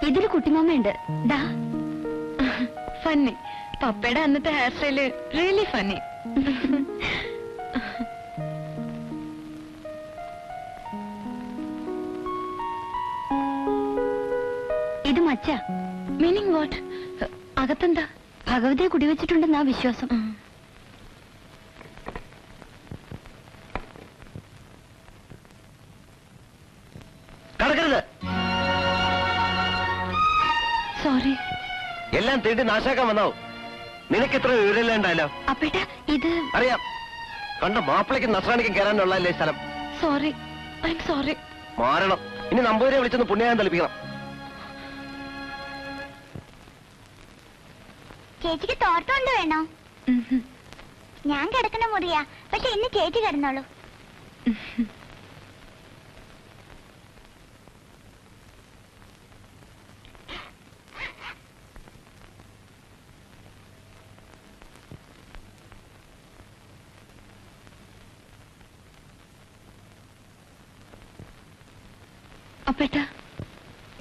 ഇതില് കുട്ടിമാമയുണ്ട്. ദാ ഫന്നി. പപ്പയുടെ അന്നത്തെ ഹെയർ സ്റ്റൈല് റിയലി ഫന്നി. ഇത് മച്ച. Meaning what? അകത്തെന്താ? ഭഗവതിയെ കുടിവെച്ചിട്ടുണ്ടെന്നാ വിശ്വാസം. സോറി. എല്ലാം തീണ്ടി നാശാക്കാൻ വന്നാവും. നിനക്ക് ഇത്ര വിവരമില്ലാണ്ടല്ലോ. അപ്പേട്ട ഇത് അറിയാം. കണ്ട മാപ്പിളയ്ക്കും നസ്രാണിക്കും കയറാനുള്ളല്ലേ സ്ഥലം. Sorry, I am sorry. മാറണം. ഇനി നമ്പൂതിരെ വിളിച്ചൊന്ന് പുണ്യായം തളിപ്പിക്കണം. ചേച്ചിക്ക് തോർത്തുകൊണ്ട് വേണോ? ഞാൻ കിടക്കുന്ന മുറിയാ, പക്ഷെ ഇന്ന് ചേച്ചി കിടന്നോളൂ. അപ്പേട്ട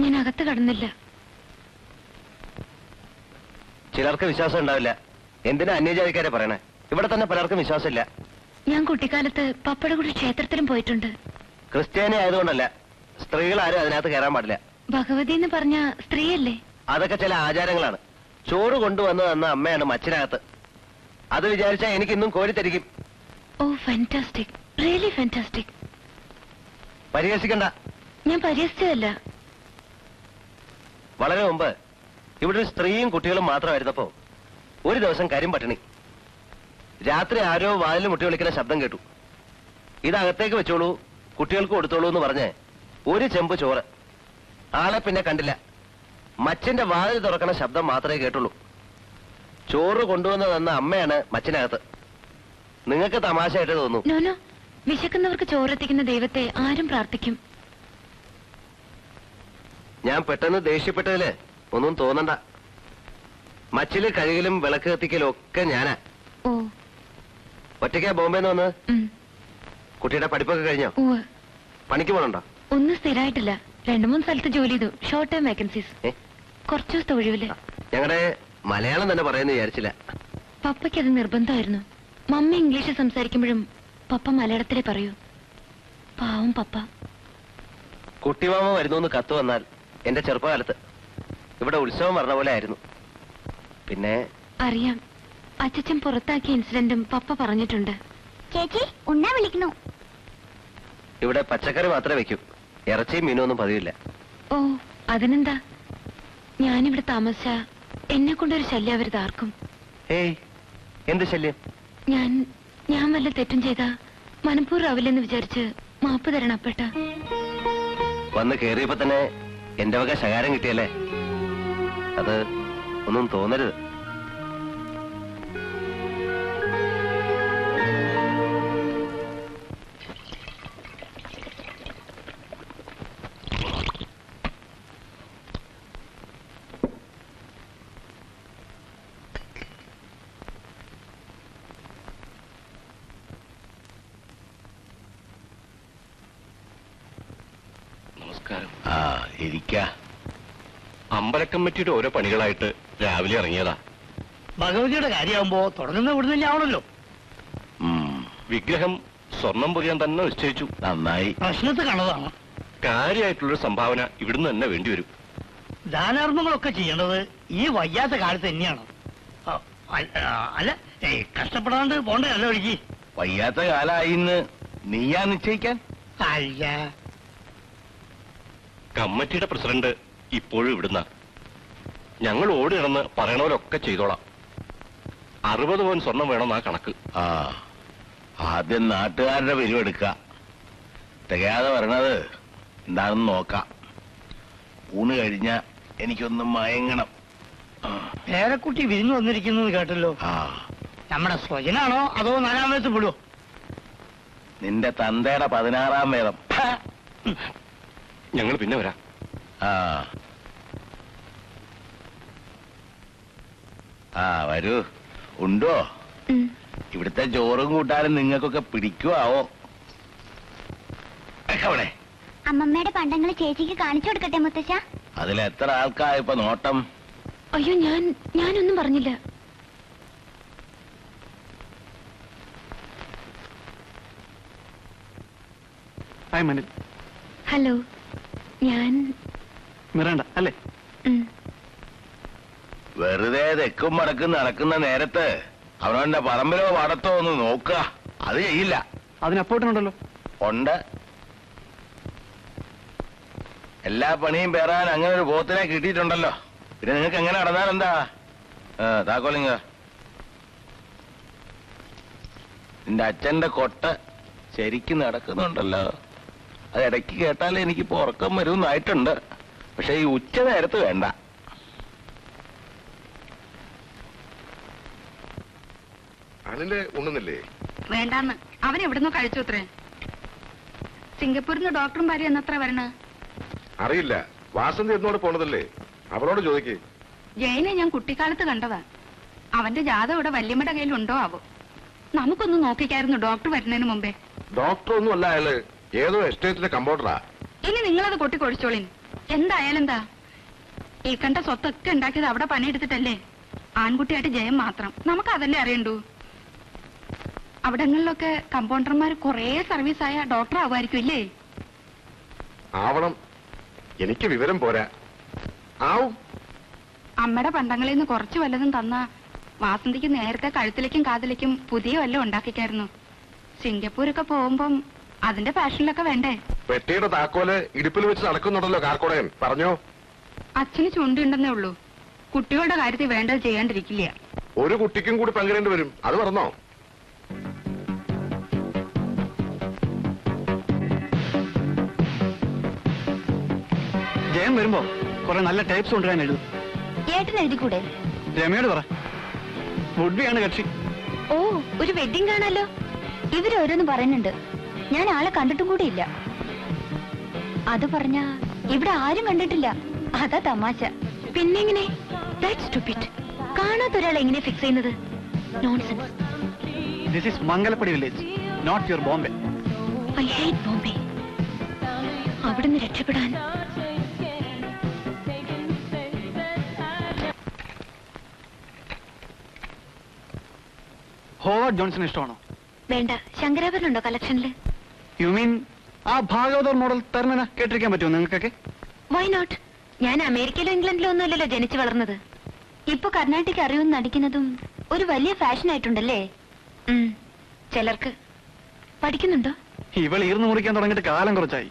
ഞാൻ അകത്ത് കടന്നില്ല. ചിലർക്ക് വിശ്വാസം ഉണ്ടാവില്ല. എന്തിനാ അന്യജാതിക്കാരെ പറയണേ? ഇവിടെ തന്നെ പലർക്കും വിശ്വാസമില്ല. ഞാൻ കുട്ടിക്കാലത്ത് പപ്പയുടെ കൂടി ക്ഷേത്രത്തിലും പോയിട്ടുണ്ട്. ക്രിസ്ത്യാനി ആയതുകൊണ്ടല്ല, സ്ത്രീകളാരും അതിനകത്ത് കയറാൻ പാടില്ല. ഭഗവതി എന്ന് പറഞ്ഞ സ്ത്രീയല്ലേ? അതൊക്കെ ചില ആചാരങ്ങളാണ്. ചോറ് കൊണ്ടുവന്നു തന്ന അമ്മയാണ് മച്ചിനകത്ത്. അത് വിചാരിച്ചാൽ എനിക്ക് ഇന്നും കോരി തരിക്കും. ഓ ഫാന്റാസ്റ്റിക്, റിയലി ഫാന്റാസ്റ്റിക്. പരിഹസിക്കണ്ട. ഞാൻ പരിഹസിച്ചതല്ല. വളരെ മുമ്പ് ഇവിടെ സ്ത്രീയും കുട്ടികളും മാത്രമായിരുന്നപ്പോ ഒരു ദിവസം കരിമ്പട്ടിണി. രാത്രി ആരോ വാതിൽ മുട്ടി വിളിക്കുന്ന ശബ്ദം കേട്ടു. ഇതകത്തേക്ക് വെച്ചോളൂ, കുട്ടികൾക്ക് കൊടുത്തോളൂ എന്ന് പറഞ്ഞ് ഒരു ചെമ്പ് ചോറ്. ആളെ പിന്നെ കണ്ടില്ല. മച്ചിന്റെ വാതിൽ തുറക്കണ ശബ്ദം മാത്രമേ കേട്ടുള്ളൂ. ചോറ് കൊണ്ടുവന്ന് തന്ന അമ്മയാണ് മച്ചിനകത്ത്. നിങ്ങൾക്ക് തമാശയായിട്ട് തോന്നുന്നു. നോനോ, വിശക്കുന്നവർക്ക് ചോറെത്തിക്കുന്ന ദൈവത്തെ ആരും പ്രാർത്ഥിക്കും. ഞാൻ പെട്ടെന്ന് ദേഷ്യപ്പെട്ടതില് ഒന്നും തോന്നണ്ട. മച്ചില് കഴുകലും വിളക്ക് കത്തിക്കലും ഒക്കെ ഞാനാ. ഓ, ഒറ്റയ്ക്കാ ബോംബെന്ന് വന്ന്? കുട്ടിയുടെ പഠിപ്പൊക്കെ കഴിഞ്ഞോ? പണിക്ക് പോകണുണ്ടോ? ഒന്നും സ്ഥിരമായിട്ടില്ല. 2-3 സ്ഥലത്ത് ജോലി ചെയ്തു. Short time vacancies. കുറച്ചു ദിവസത്തെ ഒഴിവില്. ഞങ്ങളുടെ മലയാളം തന്നെ പറയുന്നു വിചാരിച്ചില്ല. പപ്പയ്ക്ക് അത് നിർബന്ധമായിരുന്നു. മമ്മി ഇംഗ്ലീഷ് സംസാരിക്കുമ്പോഴും പപ്പ മലയാളത്തിലേ പറയൂ. പാവം പപ്പ. കുട്ടിമാമ വരുന്നു കത്ത് വന്നാൽ എന്റെ ചെറുപ്പകാലത്ത് ഇവിടെ ഉത്സവം പറഞ്ഞ പോലെ ആയിരുന്നു. പിന്നെ അറിയാം, അച്ഛൻ പുറത്താക്കിയ ഇൻസിഡന്റും പപ്പ പറഞ്ഞിട്ടുണ്ട്. ചേച്ചി ഉണ്ണാ വിളിക്കുന്നു. ഇവിടെ പച്ചക്കറി മാത്രമേ വെക്കൂ. ഇറച്ചിയും മീനും ഒന്നും പതിവില്ല. ഓ, അതിനെന്താ? ഞാനിവിടെ താമസിച്ച എന്നെ കൊണ്ടൊരു ശല്യം അവരുത് ആർക്കും. ഏയ്, എന്ത് ശല്യം? ഞാൻ വല്ല തെറ്റും ചെയ്താ മനഃപൂർവ്വമില്ലെന്ന് വിചാരിച്ച് മാപ്പ് തരണം അപ്പേട്ട. വന്ന് കേറിയപ്പോ തന്നെ എന്റെ വക ശകാരം കിട്ടിയല്ലേ? അത് ഒന്നും തോന്നരുത്. അമ്പല കമ്മിറ്റിയുടെ ഓരോ പണികളായിട്ട് രാവിലെ ഇറങ്ങിയതാ. ഭഗവതിയുടെ കാര്യമാകുമ്പോ തുടങ്ങുന്ന ഇവിടുന്ന് ആവണല്ലോ. വിഗ്രഹം സ്വർണം പൊതിയാൻ തന്നെ നിശ്ചയിച്ചു. നന്നായി. പ്രശ്നത്തെ കാണതാണ്. കാര്യമായിട്ടുള്ളൊരു സംഭാവന ഇവിടുന്ന് തന്നെ വേണ്ടിവരും. ദാനാർമ്മങ്ങളൊക്കെ ചെയ്യേണ്ടത് ഈ വയ്യാത്ത കാലത്ത് തന്നെയാണ്. അല്ല, കഷ്ടപ്പെടാണ്ട് പോണ്ടല്ലോ ഒഴുകി. വയ്യാത്ത കാലായിന്ന് നീയാ നിശ്ചയിക്കാൻ? അല്ല, കമ്മിറ്റിയുടെ പ്രസിഡന്റ് ഇപ്പോഴും ഇവിടുന്ന. ഞങ്ങൾ ഓടി കിടന്ന് പറയണവരൊക്കെ ചെയ്തോളാം. 60 പവൻ സ്വർണം വേണമെന്നാ കണക്ക്. ആദ്യം നാട്ടുകാരുടെ പിരിവെടുക്ക. തികയാതെ വരണത് എന്താണെന്ന് നോക്കാം. ഊണ് കഴിഞ്ഞ എനിക്കൊന്ന് മയങ്ങണം. പേരക്കുട്ടി വിരുന്ന് വന്നിരിക്കുന്നു കേട്ടല്ലോ. നമ്മുടെ സ്വജനാണോ അതോ 4-ാം വയസ്സ് വിടുവോ? നിന്റെ തന്തയുടെ 16-ാം വേദം. ഞങ്ങൾ പിന്നെ വരാം. വരൂ. ഉണ്ടോ? ഇവിടുത്തെ ചോറും കൂട്ടാനും നിങ്ങൾക്കൊക്കെ പിടിക്കുവോ? അമ്മമ്മയുടെ പണ്ടങ്ങൾ ചേച്ചിക്ക് കാണിച്ചു കൊടുക്കട്ടെ മുത്തശ്ശ? അതിലെത്ര ആൾക്കാ ഇപ്പൊ നോട്ടം? അയ്യോ, ഞാനൊന്നും പറഞ്ഞില്ല. ഹലോ, ഞാൻ മിറണ്ട അല്ലേ? വെറുതെ തെക്കും മടക്കും നടക്കുന്ന നേരത്ത് അവനവന്റെ പറമ്പിലോ പാടത്തോ ഒന്ന് നോക്കുക. അത് ചെയ്യില്ല. അതിനപ്പോട്ടുണ്ടല്ലോ. ഉണ്ട്. എല്ലാ പണിയും പേറാൻ അങ്ങനെ ഒരു പോത്തിനെ കിട്ടിയിട്ടുണ്ടല്ലോ. പിന്നെ നിങ്ങൾക്ക് എങ്ങനെ നടന്നാൽ എന്താ? താക്കോലിങ്ങ. നിന്റെ അച്ഛന്റെ കൊട്ട ശരിക്കും നടക്കുന്നുണ്ടല്ലോ. അത് ഇടയ്ക്ക് കേട്ടാലേ എനിക്കിപ്പോ ഉറക്കം വരുമെന്നായിട്ടുണ്ട്. പക്ഷെ ഈ ഉച്ച നേരത്ത് വേണ്ട. ഉണ്ണുന്നില്ലേ? വേണ്ടാന്ന്. അവൻ എവിടുന്നോ കഴിച്ചു അത്രേ. സിംഗപ്പൂരിൽ നിന്ന് ഡോക്ടറും ഭാര്യ എന്നത്ര വരണ അറിയില്ല. വാസന്തി എന്നോട് പോണതല്ലേ, അവളോട് ചോദിക്കേ. ജയനെ ഞാൻ കുട്ടിക്കാലത്ത് കണ്ടതാ. അവന്റെ ജാതകം ഇവിടെ വല്യമ്മയുടെ കയ്യിൽ ഉണ്ടോ ആവോ? നമുക്കൊന്ന് നോക്കിക്കായിരുന്നു ഡോക്ടർ വരുന്നതിന് മുമ്പേ. ഡോക്ടർ ഒന്നും അല്ല അയാള്, ഏതോ എസ്റ്റേറ്റിലെ കമ്പൗണ്ടറാ. ഇനി നിങ്ങളത് കൊട്ടിക്കൊഴിച്ചോളിൻ. എന്തായാലും എന്താ, ഈ കണ്ട സ്വത്തൊക്കെ ഉണ്ടാക്കിയത് അവിടെ പണിയെടുത്തിട്ടല്ലേ. ആൺകുട്ടിയായിട്ട് ജയം മാത്രം. നമുക്ക് അതല്ലേ അറിയണ്ടു. അവിടങ്ങളിലൊക്കെ കമ്പൗണ്ടർമാർ കൊറേ സർവീസായ ഡോക്ടർ ആവുമായിരിക്കും ഇല്ലേ? ആവണം. എനിക്ക് വിവരം പോരാ. ആവും. അമ്മയുടെ പണ്ടങ്ങളിൽ നിന്ന് കുറച്ച് വല്ലതും തന്ന വാസന്തിക്ക് നേരത്തെ കഴുത്തിലേക്കും കാതിലേക്കും പുതിയ വല്ലതും ഉണ്ടാക്കിക്കായിരുന്നു. സിംഗപ്പൂരൊക്കെ പോകുമ്പം അതിന്റെ ഫാഷനിലൊക്കെ വേണ്ടേ? പെട്ടിയുടെ താക്കോല് ഇടുപ്പിൽ വെച്ച് നടക്കുന്നുണ്ടല്ലോ കാർക്കോടയൻ. പറഞ്ഞോ? അച്ഛന് ചുണ്ടുണ്ടെന്നേ ഉള്ളൂ. കുട്ടികളുടെ കാര്യത്തിൽ വേണ്ടത് ചെയ്യാണ്ടിരിക്കില്ല. ഒരു കുട്ടിക്കും കൂടി പങ്കിടേണ്ടി വരും. അത് പറഞ്ഞോ? ജയം വരുമ്പോ കുറെ നല്ല ടൈപ്സ് കൊണ്ടുവരാൻ എഴുതും. ഏട്ടൻ എഴുതിക്കൂടെ? രമയോട് പറ. വുഡ്ബിയാണ് കക്ഷി. ഓ, ഒരു വെഡിങ് കാണാലോ. ഇവരോരോന്ന് പറയുന്നുണ്ട്. ഞാൻ ആളെ കണ്ടിട്ടും കൂടി ഇല്ല. അത് പറഞ്ഞ ഇവിടെ ആരും കണ്ടിട്ടില്ല. അതാ തമാശ. പിന്നെങ്ങനെ? കാണാത്ത ഒരാളെ എങ്ങനെ ഫിക്സ് ചെയ്യുന്നത്? Nonsense. This is Mangalappady village, not your Bombay. I hate Bombay. അവിടുന്ന് രക്ഷപ്പെടാൻ ഹോവാർഡ് ജോൺസൺ ഇഷ്ടമാണോ? വേണ്ട. ശങ്കരാഭരണുണ്ടോ കളക്ഷനില്? യു മീൻ ആ ഭാഗവതർ മോഡൽ തർമന കേട്ടിരിക്കാൻ പറ്റുമോ നിങ്ങൾക്കൊക്കെ? Why not? ഞാൻ അമേരിക്കയിലോ ഇംഗ്ലണ്ടിലോ ഒന്നുമല്ലല്ലോ ജനിച്ചു വളർന്നത്. ഇപ്പൊ കർണാട്ടിക് അറിയുമെന്ന് നടിക്കുന്നതും ഒരു വലിയ ഫാഷൻ ആയിട്ടുണ്ടല്ലേ? ചിലർക്ക്. പഠിക്കുന്നുണ്ടോ? ഇവൾ ഈർന്നു മുറിക്കാൻ തുടങ്ങിയിട്ട് കാലം കുറച്ചായി.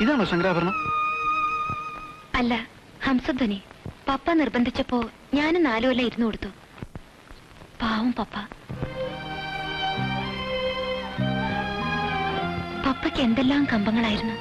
ഇതാണോ ശങ്കരാഭരണം? അല്ല, ഹംസധ്വനി. പപ്പ നിർബന്ധിച്ചപ്പോ ഞാനും 4 കൊല്ലം ഇരുന്നു കൊടുത്തു. പാവം പപ്പ. പപ്പയ്ക്ക് എന്തെല്ലാം കമ്പങ്ങളായിരുന്നു.